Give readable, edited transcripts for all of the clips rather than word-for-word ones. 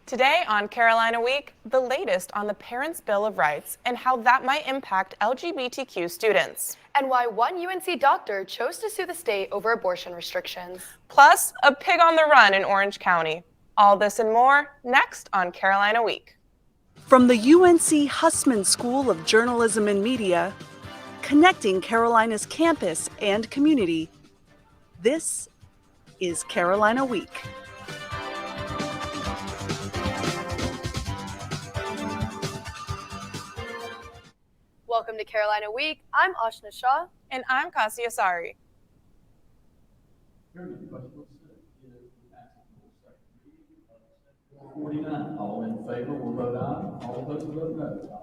Today on Carolina Week, the latest on the Parents' Bill of Rights and how that might impact LGBTQ students. And why one UNC doctor chose to sue the state over abortion restrictions. Plus, a pig on the run in Orange County. All this and more next on Carolina Week. From the UNC Hussman School of Journalism and Media, connecting Carolina's campus and community, this is Carolina Week. Welcome to Carolina Week. I'm Ashna Shah. And I'm Kasia Sari. All in favor will vote aye. All opposed will vote no.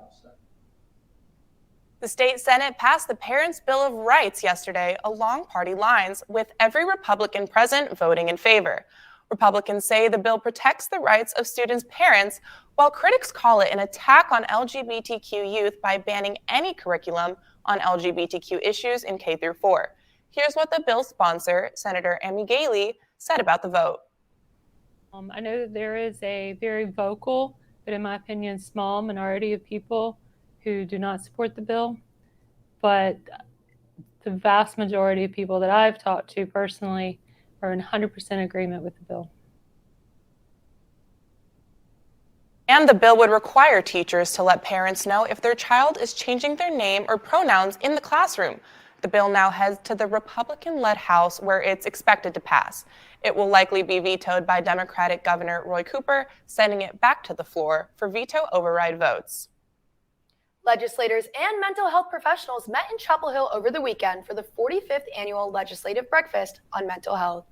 The state Senate passed the Parents' Bill of Rights yesterday along party lines, with every Republican present voting in favor. Republicans say the bill protects the rights of students' parents, while critics call it an attack on LGBTQ youth by banning any curriculum on LGBTQ issues in K through 4. Here's what the bill's sponsor, Senator Amy Gailey, said about the vote. I know that there is a very vocal, but in my opinion, small minority of people who do not support the bill, but the vast majority of people that I've talked to personally are in 100% agreement with the bill. And the bill would require teachers to let parents know if their child is changing their name or pronouns in the classroom. The bill now heads to the Republican-led House, where it's expected to pass. It will likely be vetoed by Democratic Governor Roy Cooper, sending it back to the floor for veto override votes. Legislators and mental health professionals met in Chapel Hill over the weekend for the 45th annual Legislative Breakfast on Mental Health.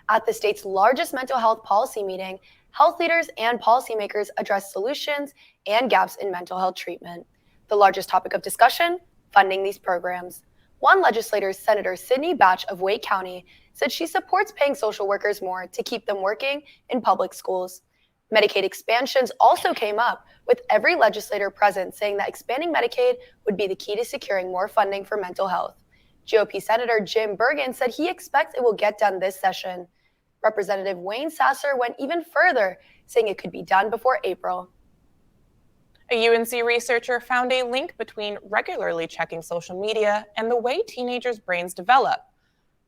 At the state's largest mental health policy meeting, health leaders and policymakers addressed solutions and gaps in mental health treatment. The largest topic of discussion, funding these programs. One legislator, Senator Sydney Batch of Wake County, said she supports paying social workers more to keep them working in public schools. Medicaid expansions also came up, with every legislator present saying that expanding Medicaid would be the key to securing more funding for mental health. GOP Senator Jim Bergen said he expects it will get done this session. Representative Wayne Sasser went even further, saying it could be done before April. A UNC researcher found a link between regularly checking social media and the way teenagers' brains develop.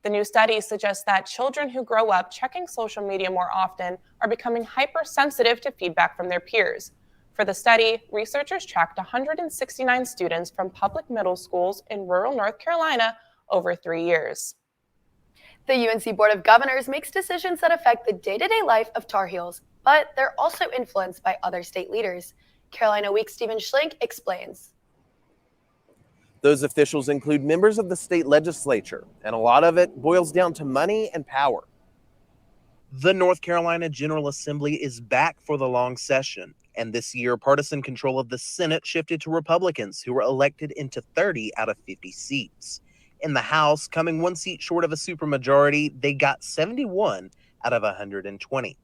The new study suggests that children who grow up checking social media more often are becoming hypersensitive to feedback from their peers. For the study, researchers tracked 169 students from public middle schools in rural North Carolina over 3 years. The UNC Board of Governors makes decisions that affect the day-to-day life of Tar Heels, but they're also influenced by other state leaders. Carolina Week Stephen Schlink explains. Those officials include members of the state legislature, and a lot of it boils down to money and power. The North Carolina General Assembly is back for the long session, and this year partisan control of the Senate shifted to Republicans, who were elected into 30 out of 50 seats. In the House, coming one seat short of a supermajority, they got 71 out of 120.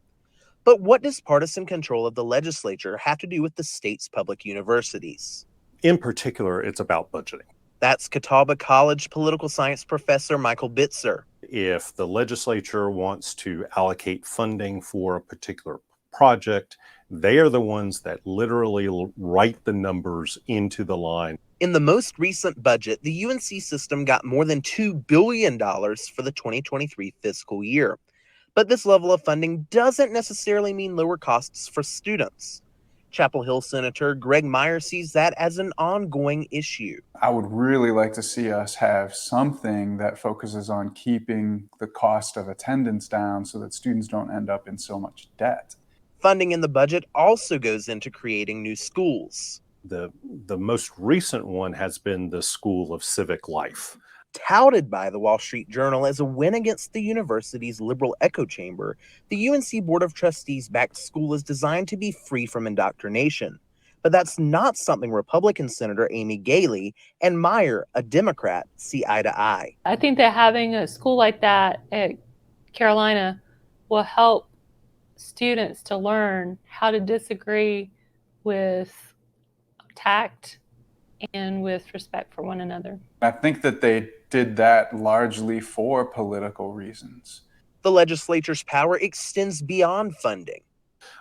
But what does partisan control of the legislature have to do with the state's public universities? In particular, it's about budgeting. That's Catawba College political science professor Michael Bitzer. If the legislature wants to allocate funding for a particular project, they are the ones that literally write the numbers into the line. In the most recent budget, the UNC system got more than $2 billion for the 2023 fiscal year. But this level of funding doesn't necessarily mean lower costs for students. Chapel Hill Senator Greg Meyer sees that as an ongoing issue. I would really like to see us have something that focuses on keeping the cost of attendance down so that students don't end up in so much debt. Funding in the budget also goes into creating new schools. The most recent one has been the School of Civic Life. Touted by the Wall Street Journal as a win against the university's liberal echo chamber, the UNC Board of Trustees-backed school is designed to be free from indoctrination. But that's not something Republican Senator Amy Gailey and Meyer, a Democrat, see eye to eye. I think that having a school like that at Carolina will help students to learn how to disagree with tact and with respect for one another. I think that they did that largely for political reasons. The legislature's power extends beyond funding.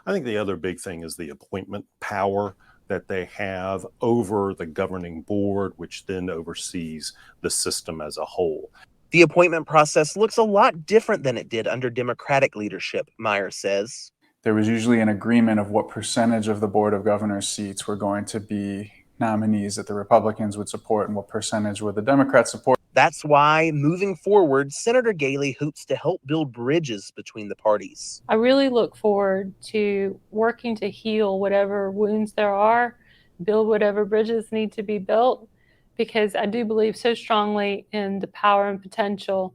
I think the other big thing is the appointment power that they have over the governing board, which then oversees the system as a whole. The appointment process looks a lot different than it did under Democratic leadership, Meyer says. There was usually an agreement of what percentage of the Board of Governors seats were going to be nominees that the Republicans would support and what percentage would the Democrats support. That's why, moving forward, Senator Galey hopes to help build bridges between the parties. I really look forward to working to heal whatever wounds there are, build whatever bridges need to be built, because I do believe so strongly in the power and potential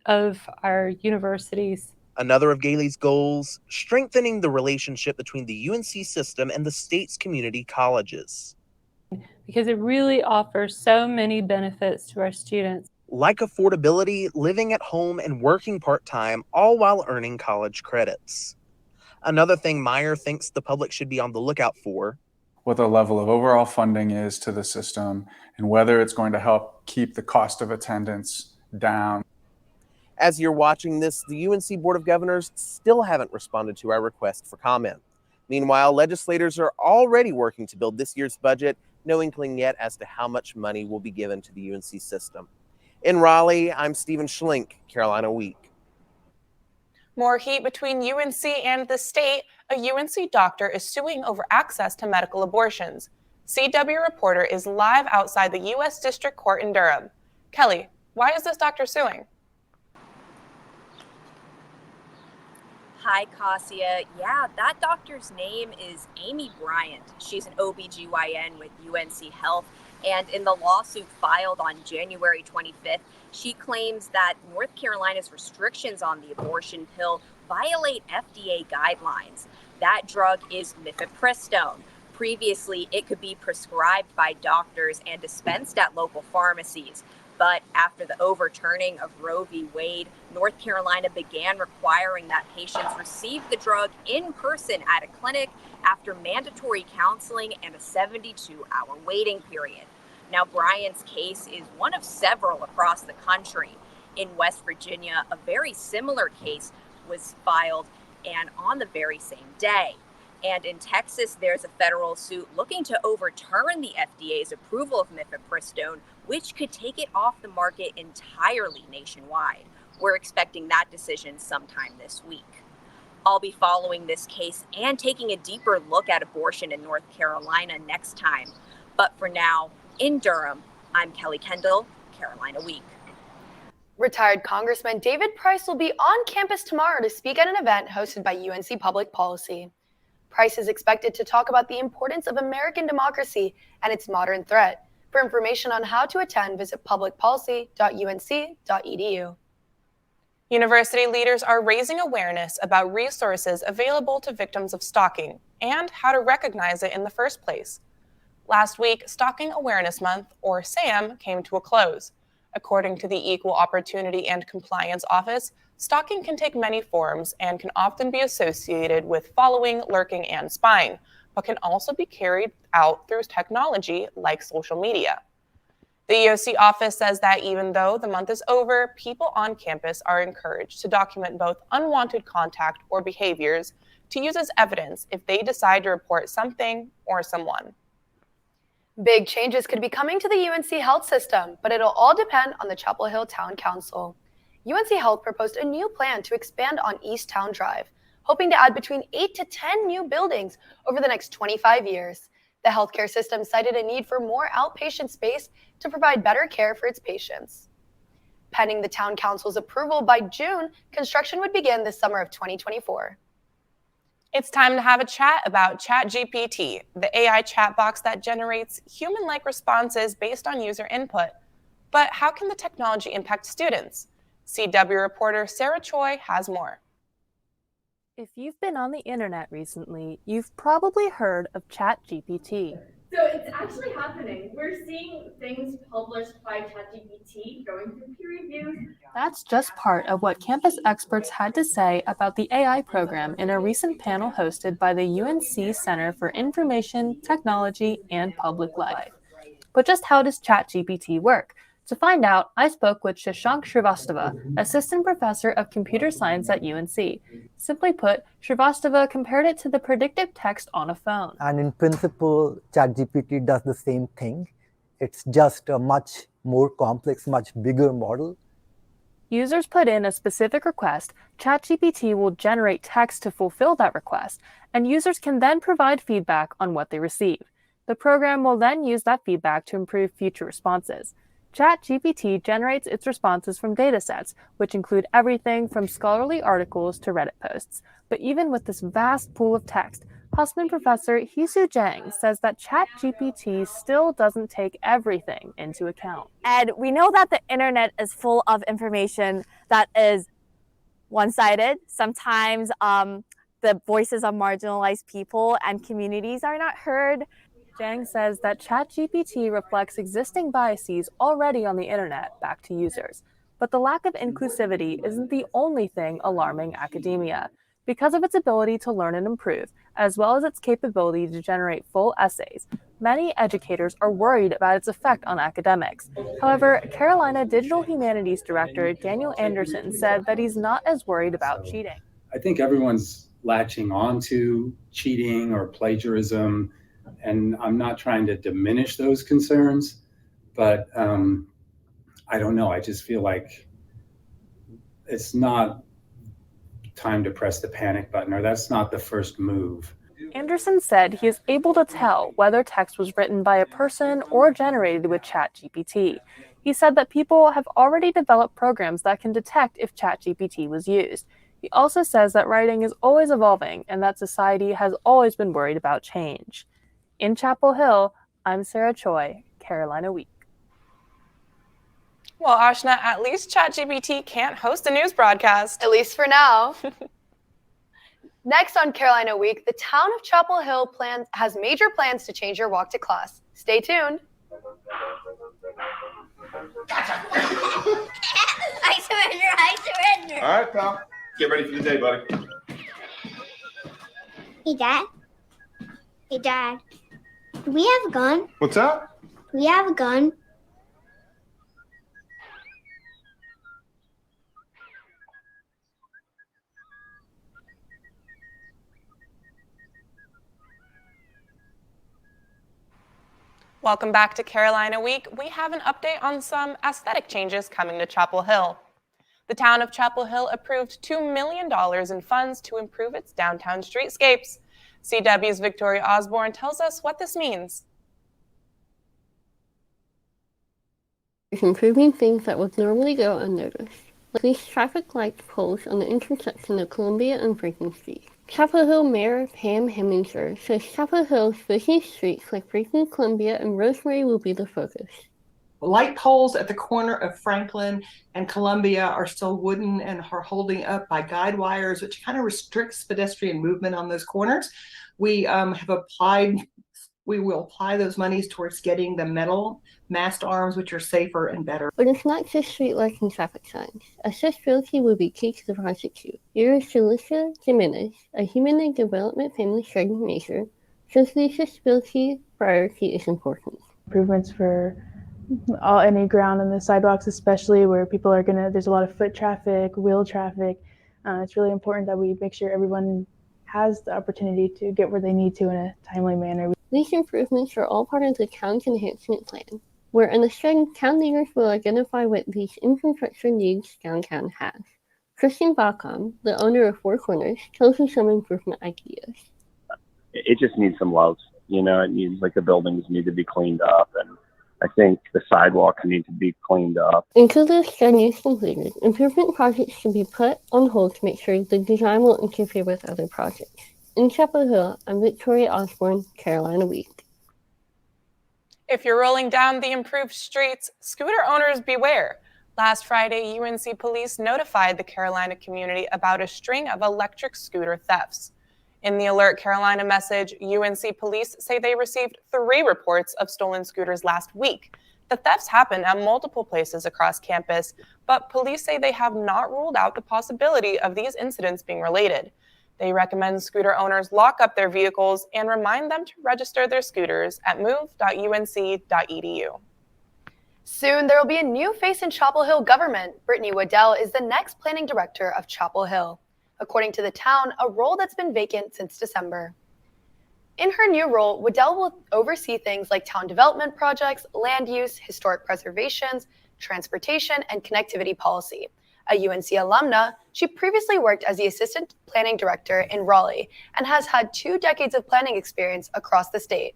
of our universities. Another of Galey's goals, strengthening the relationship between the UNC system and the state's community colleges. Because it really offers so many benefits to our students. Like affordability, living at home, and working part-time, all while earning college credits. Another thing Meyer thinks the public should be on the lookout for: what the level of overall funding is to the system and whether it's going to help keep the cost of attendance down. As you're watching this, the UNC Board of Governors still haven't responded to our request for comment. Meanwhile, legislators are already working to build this year's budget, no inkling yet as to how much money will be given to the UNC system. In Raleigh, I'm Stephen Schlink, Carolina Week. More heat between UNC and the state. A UNC doctor is suing over access to medical abortions. CW reporter is live outside the U.S. District Court in Durham. Kelly, why is this doctor suing? Hi, Cassia. Yeah, that doctor's name is Amy Bryant. She's an OBGYN with UNC Health. And in the lawsuit filed on January 25th, she claims that North Carolina's restrictions on the abortion pill violate FDA guidelines. That drug is mifepristone. Previously, it could be prescribed by doctors and dispensed at local pharmacies. But after the overturning of Roe v. Wade, North Carolina began requiring that patients receive the drug in person at a clinic after mandatory counseling and a 72-hour waiting period. Now, Bryant's case is one of several across the country. In West Virginia, a very similar case was filed and on the very same day. And in Texas, there's a federal suit looking to overturn the FDA's approval of mifepristone, which could take it off the market entirely nationwide. We're expecting that decision sometime this week. I'll be following this case and taking a deeper look at abortion in North Carolina next time. But for now, in Durham, I'm Kelly Kendall, Carolina Week. Retired Congressman David Price will be on campus tomorrow to speak at an event hosted by UNC Public Policy. Price is expected to talk about the importance of American democracy and its modern threat. For information on how to attend, visit publicpolicy.unc.edu. University leaders are raising awareness about resources available to victims of stalking and how to recognize it in the first place. Last week, Stalking Awareness Month, or SAM, came to a close. According to the Equal Opportunity and Compliance Office, stalking can take many forms and can often be associated with following, lurking, and spying, but can also be carried out through technology like social media. The EOC office says that even though the month is over, people on campus are encouraged to document both unwanted contact or behaviors to use as evidence if they decide to report something or someone. Big changes could be coming to the UNC Health system, but it'll all depend on the Chapel Hill Town Council. UNC Health proposed a new plan to expand on East Town Drive, hoping to add between 8 to 10 new buildings over the next 25 years. The healthcare system cited a need for more outpatient space to provide better care for its patients. Pending the Town Council's approval by June, construction would begin this summer of 2024. It's time to have a chat about ChatGPT, the AI chat box that generates human-like responses based on user input. But how can the technology impact students? CW reporter Sarah Choi has more. If you've been on the internet recently, you've probably heard of ChatGPT. So it's actually happening. We're seeing things published by ChatGPT going through peer reviews. That's just part of what campus experts had to say about the AI program in a recent panel hosted by the UNC Center for Information, Technology, and Public Life. But just how does ChatGPT work? To find out, I spoke with Shashank Srivastava, assistant professor of computer science at UNC. Simply put, Srivastava compared it to the predictive text on a phone. And in principle, ChatGPT does the same thing. It's just a much more complex, much bigger model. Users put in a specific request, ChatGPT will generate text to fulfill that request, and users can then provide feedback on what they receive. The program will then use that feedback to improve future responses. ChatGPT generates its responses from datasets, which include everything from scholarly articles to Reddit posts. But even with this vast pool of text, Hussman professor Hisu Zhang says that ChatGPT still doesn't take everything into account. And we know that the internet is full of information that is one-sided. Sometimes the voices of marginalized people and communities are not heard. Zhang says that ChatGPT reflects existing biases already on the internet back to users. But the lack of inclusivity isn't the only thing alarming academia. Because of its ability to learn and improve, as well as its capability to generate full essays, many educators are worried about its effect on academics. However, Carolina Digital Humanities Director Daniel Anderson said that he's not as worried about cheating. I think everyone's latching on to cheating or plagiarism, and I'm not trying to diminish those concerns, but I don't know. I just feel like it's not time to press the panic button, or that's not the first move. Anderson said he is able to tell whether text was written by a person or generated with ChatGPT. He said that people have already developed programs that can detect if ChatGPT was used. He also says that writing is always evolving and that society has always been worried about change. In Chapel Hill, I'm Sarah Choi, Carolina Week. Well, Ashna, at least ChatGPT can't host a news broadcast. At least for now. Next on Carolina Week, the town of Chapel Hill has major plans to change your walk to class. Stay tuned. I surrender. All right, pal. Get ready for the day, buddy. Hey, Dad. Hey, Dad. Do we have a gun? What's up? Do we have a gun? Welcome back to Carolina Week. We have an update on some aesthetic changes coming to Chapel Hill. The town of Chapel Hill approved $2 million in funds to improve its downtown streetscapes. CW's Victoria Osborne tells us what this means. It's improving things that would normally go unnoticed, like these traffic light poles on the intersection of Columbia and Franklin Street. Chapel Hill Mayor Pam Hemminger says Chapel Hill's busy streets like Franklin, Columbia, and Rosemary will be the focus. Light poles at the corner of Franklin and Columbia are still wooden and are holding up by guide wires, which kind of restricts pedestrian movement on those corners. We will apply those monies towards getting the metal mast arms, which are safer and better. But it's not just streetlights and traffic signs. Accessibility will be key to the project too. Here is Felicia Jimenez, a human and development family coordinator, says the accessibility priority is important. Improvements for any ground on the sidewalks, especially where people are there's a lot of foot traffic, wheel traffic. It's really important that we make sure everyone has the opportunity to get where they need to in a timely manner. These improvements are all part of the town's enhancement plan, where in the spring, town leaders will identify what these infrastructure needs downtown has. Christian Bacom, the owner of Four Corners, tells us some improvement ideas. It just needs some love. You know, it needs, like, the buildings need to be cleaned up, and I think the sidewalks need to be cleaned up. Until the study is completed, improvement projects should be put on hold to make sure the design will interfere with other projects. In Chapel Hill, I'm Victoria Osborne, Carolina Week. If you're rolling down the improved streets, scooter owners beware. Last Friday, UNC police notified the Carolina community about a string of electric scooter thefts. In the Alert Carolina message, UNC police say they received 3 reports of stolen scooters last week. The thefts happened at multiple places across campus, but police say they have not ruled out the possibility of these incidents being related. They recommend scooter owners lock up their vehicles and remind them to register their scooters at move.unc.edu. Soon, there will be a new face in Chapel Hill government. Brittany Waddell is the next planning director of Chapel Hill. According to the town, a role that's been vacant since December. In her new role, Waddell will oversee things like town development projects, land use, historic preservations, transportation, and connectivity policy. A UNC alumna, she previously worked as the assistant planning director in Raleigh and has had 2 decades of planning experience across the state.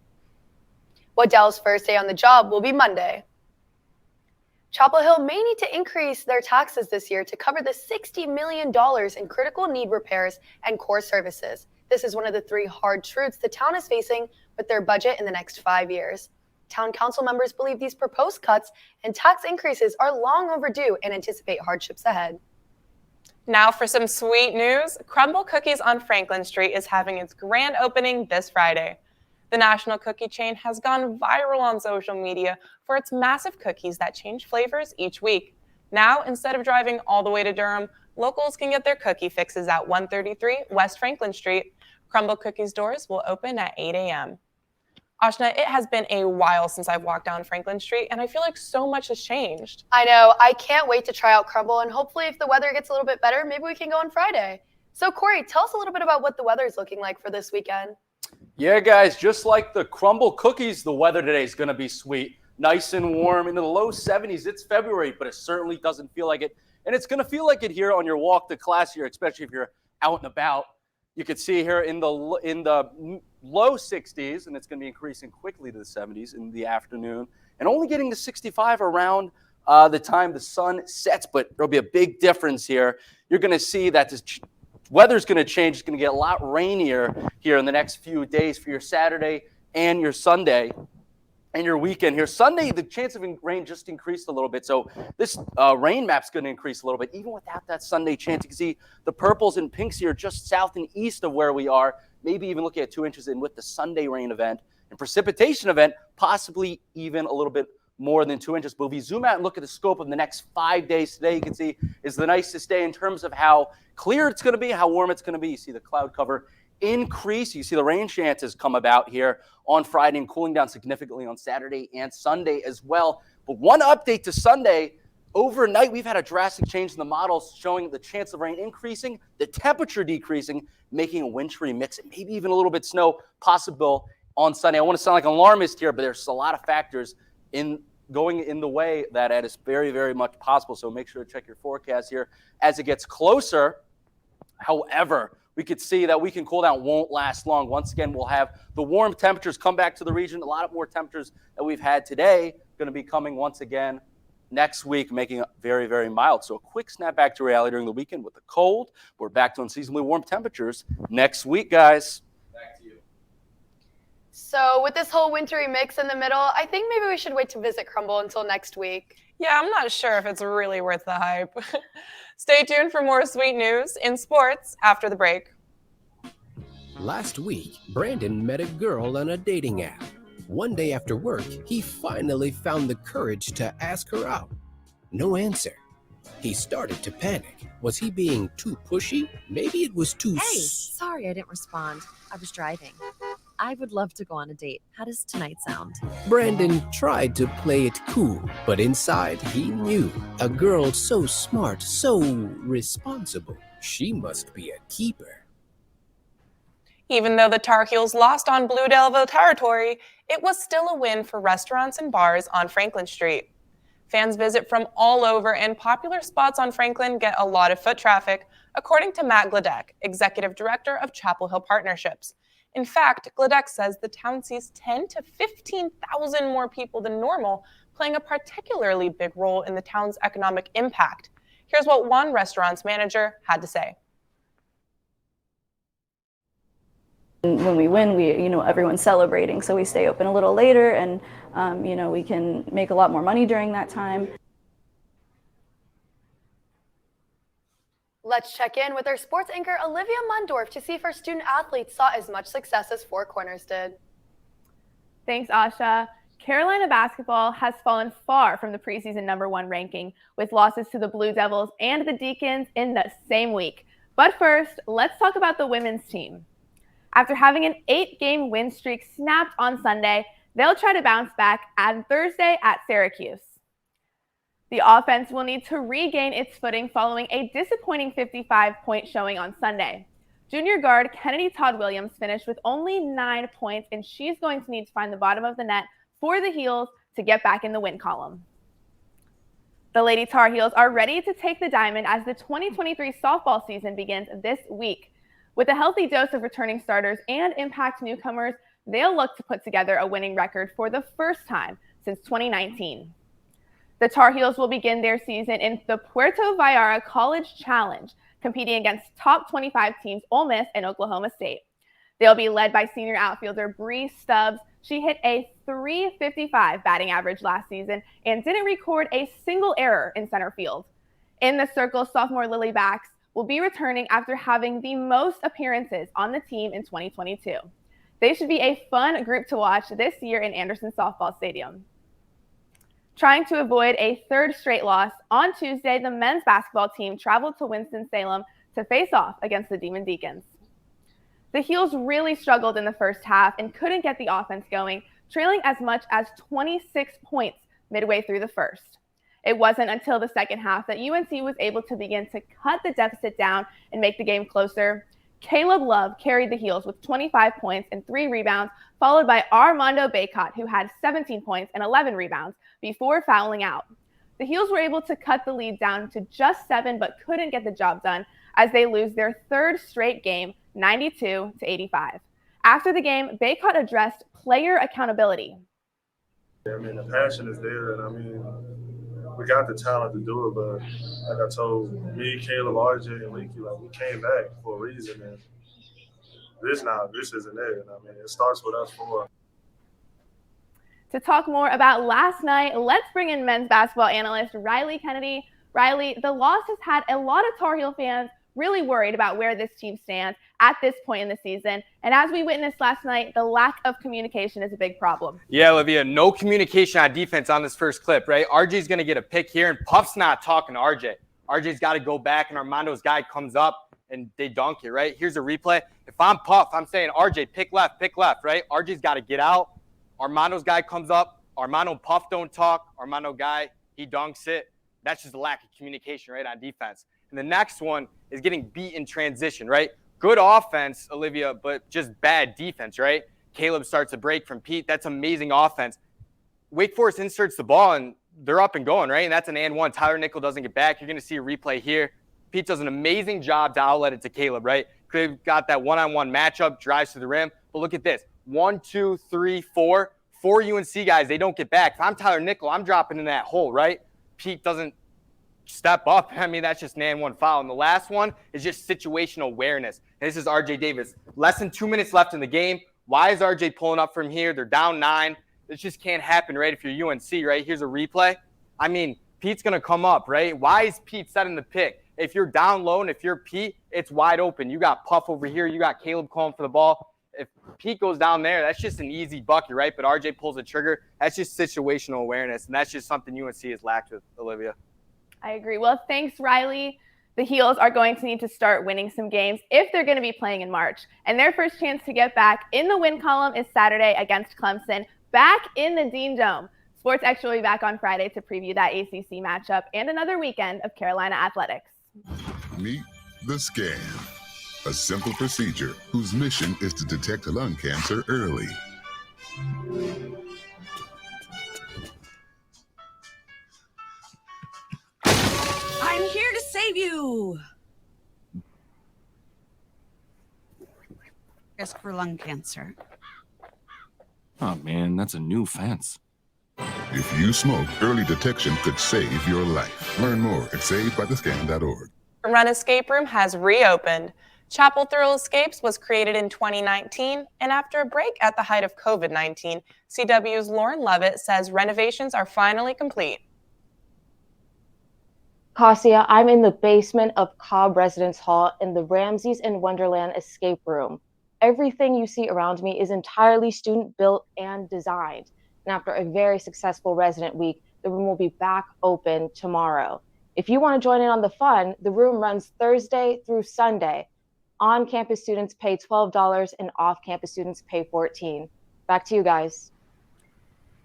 Waddell's first day on the job will be Monday. Chapel Hill may need to increase their taxes this year to cover the $60 million in critical need repairs and core services. This is one of the 3 hard truths the town is facing with their budget in the next 5 years. Town council members believe these proposed cuts and tax increases are long overdue and anticipate hardships ahead. Now for some sweet news. Crumble Cookies on Franklin Street is having its grand opening this Friday. The national cookie chain has gone viral on social media for its massive cookies that change flavors each week. Now, instead of driving all the way to Durham, locals can get their cookie fixes at 133 West Franklin Street. Crumble Cookies doors will open at 8 a.m. Ashna, it has been a while since I've walked down Franklin Street, and I feel like so much has changed. I know. I can't wait to try out Crumble, and hopefully if the weather gets a little bit better, maybe we can go on Friday. So, Corey, tell us a little bit about what the weather is looking like for this weekend. Yeah, guys, just like the Crumble Cookies, the weather today is going to be sweet. Nice and warm into the low 70s. It's February, but it certainly doesn't feel like it. And it's going to feel like it here on your walk to class here, especially if you're out and about. You can see here in the low 60s, and it's going to be increasing quickly to the 70s in the afternoon, and only getting to 65 around the time the sun sets. But there'll be a big difference here. You're going to see that this weather's going to change. It's going to get a lot rainier here in the next few days for your Saturday and your Sunday and your weekend here. Sunday, the chance of rain just increased a little bit. So this rain map's going to increase a little bit. Even without that Sunday chance, you can see the purples and pinks here just south and east of where we are, maybe even looking at 2 inches in with the Sunday rain event and precipitation event, possibly even a little bit more than 2 inches. But if we zoom out and look at the scope of the next 5 days today, you can see is the nicest day in terms of how clear it's going to be, how warm it's going to be. You see the cloud cover increase. You see the rain chances come about here on Friday and cooling down significantly on Saturday and Sunday as well. But one update to Sunday, overnight we've had a drastic change in the models showing the chance of rain increasing, the temperature decreasing, making a wintry mix and maybe even a little bit snow possible on Sunday. I want to sound like an alarmist here, but there's a lot of factors going in the way that it is very, very much possible. So make sure to check your forecast here as it gets closer. However, we could see that weekend cool down won't last long. Once again, we'll have the warm temperatures come back to the region. A lot more temperatures that we've had today going to be coming once again next week, making it very, very mild. So a quick snap back to reality during the weekend with the cold. We're back to unseasonably warm temperatures next week, guys. Back to you. So with this whole wintry mix in the middle, I think maybe we should wait to visit Crumble until next week. Yeah, I'm not sure if it's really worth the hype. Stay tuned for more sweet news in sports after the break. Last week, Brandon met a girl on a dating app. One day after work, he finally found the courage to ask her out. No answer. He started to panic. Was he being too pushy? Maybe it was too... Hey, sorry I didn't respond. I was driving. I would love to go on a date. How does tonight sound? Brandon tried to play it cool, but inside he knew a girl so smart, so responsible. She must be a keeper. Even though the Tar Heels lost on Blue Devil territory, it was still a win for restaurants and bars on Franklin Street. Fans visit from all over, and popular spots on Franklin get a lot of foot traffic, according to Matt Gladek, Executive Director of Chapel Hill Partnerships. In fact, Gladek says the town sees 10 to 15,000 more people than normal, playing a particularly big role in the town's economic impact. Here's what one restaurant's manager had to say. When we win, everyone's celebrating, so we stay open a little later, and we can make a lot more money during that time. Let's check in with our sports anchor, Olivia Mundorf, to see if our student athletes saw as much success as Four Corners did. Thanks, Asha. Carolina basketball has fallen far from the preseason #1 ranking, with losses to the Blue Devils and the Deacons in the same week. But first, let's talk about the women's team. After having an 8-game win streak snapped on Sunday, they'll try to bounce back on Thursday at Syracuse. The offense will need to regain its footing following a disappointing 55-point showing on Sunday. Junior guard Kennedy Todd Williams finished with only 9 points, and she's going to need to find the bottom of the net for the Heels to get back in the win column. The Lady Tar Heels are ready to take the diamond as the 2023 softball season begins this week. With a healthy dose of returning starters and impact newcomers, they'll look to put together a winning record for the first time since 2019. The Tar Heels will begin their season in the Puerto Vallarta College Challenge, competing against top 25 teams Ole Miss and Oklahoma State. They'll be led by senior outfielder Bree Stubbs. She hit a .355 batting average last season and didn't record a single error in center field. In the circle, sophomore Lily Bax will be returning after having the most appearances on the team in 2022. They should be a fun group to watch this year in Anderson Softball Stadium. Trying to avoid a third straight loss, on Tuesday, the men's basketball team traveled to Winston-Salem to face off against the Demon Deacons. The Heels really struggled in the first half and couldn't get the offense going, trailing as much as 26 points midway through the first. It wasn't until the second half that UNC was able to begin to cut the deficit down and make the game closer. Caleb Love carried the Heels with 25 points and 3 rebounds, followed by Armando Baycott, who had 17 points and 11 rebounds before fouling out. The Heels were able to cut the lead down to just 7, but couldn't get the job done as they lose their third straight game, 92-85. After the game, Baycott addressed player accountability. I mean, the passion is there, and I mean, we got the talent to do it, but like I told me, Caleb, RJ, and Leaky, like, we came back for a reason, and this isn't it. And I mean, it starts with us for. To talk more about last night, let's bring in men's basketball analyst Riley Kennedy. Riley, the loss has had a lot of Tar Heel fans really worried about where this team stands at this point in the season. And as we witnessed last night, the lack of communication is a big problem. Yeah, Olivia, no communication on defense on this first clip, right? RJ's going to get a pick here, and Puff's not talking to RJ. RJ's got to go back, and Armando's guy comes up, and they dunk it, right? Here's a replay. If I'm Puff, I'm saying, RJ, pick left, right? RJ's got to get out. Armando's guy comes up. Armando and Puff don't talk. Armando guy, he dunks it. That's just a lack of communication, right, on defense. And the next one is getting beat in transition, right? Good offense, Olivia, but just bad defense, right? Caleb starts a break from Pete. That's amazing offense. Wake Forest inserts the ball, and they're up and going, right? And that's an and one. Tyler Nickel doesn't get back. You're going to see a replay here. Pete does an amazing job to outlet it to Caleb, right? Caleb got that one-on-one matchup, drives to the rim. But look at this. 1, 2, 3, 4. 4 UNC guys, they don't get back. If I'm Tyler Nickel, I'm dropping in that hole, right? Pete doesn't step up. I mean, that's just an and one foul. And the last one is just situational awareness. And this is RJ Davis. Less than 2 minutes left in the game. Why is RJ pulling up from here? They're down 9. This just can't happen, right? If you're UNC, right? Here's a replay. I mean, Pete's going to come up, right? Why is Pete setting the pick? If you're down low and if you're Pete, it's wide open. You got Puff over here. You got Caleb calling for the ball. If Pete goes down there, that's just an easy bucket, right? But RJ pulls the trigger. That's just situational awareness, and that's just something UNC has lacked with Olivia. I agree. Well, thanks, Riley. The Heels are going to need to start winning some games if they're going to be playing in March. And their first chance to get back in the win column is Saturday against Clemson, back in the Dean Dome. Sports Extra will be back on Friday to preview that ACC matchup and another weekend of Carolina athletics. Meet the scan, a simple procedure whose mission is to detect lung cancer early. I'm here to save you. Risk for lung cancer. Oh man, that's a new fence. If you smoke, early detection could save your life. Learn more at savedbythescan.org. Run Escape Room has reopened. Chapel Thrill Escapes was created in 2019, and after a break at the height of COVID-19, CW's Lauren Lovett says renovations are finally complete. Kasia, I'm in the basement of Cobb Residence Hall in the Ramses in Wonderland escape room. Everything you see around me is entirely student-built and designed. And after a very successful resident week, the room will be back open tomorrow. If you want to join in on the fun, the room runs Thursday through Sunday. On-campus students pay $12 and off-campus students pay $14. Back to you guys.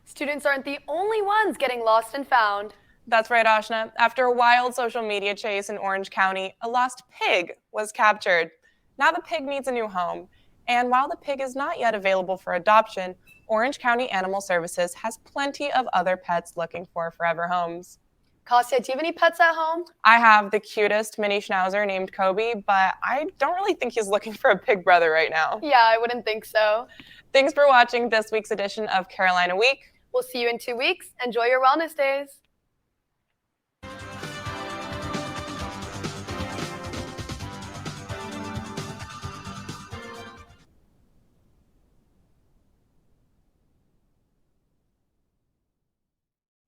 Students aren't the only ones getting lost and found. That's right, Ashna. After a wild social media chase in Orange County, a lost pig was captured. Now the pig needs a new home. And while the pig is not yet available for adoption, Orange County Animal Services has plenty of other pets looking for forever homes. Kostya, do you have any pets at home? I have the cutest mini schnauzer named Kobe, but I don't really think he's looking for a pig brother right now. Yeah, I wouldn't think so. Thanks for watching this week's edition of Carolina Week. We'll see you in 2 weeks. Enjoy your wellness days.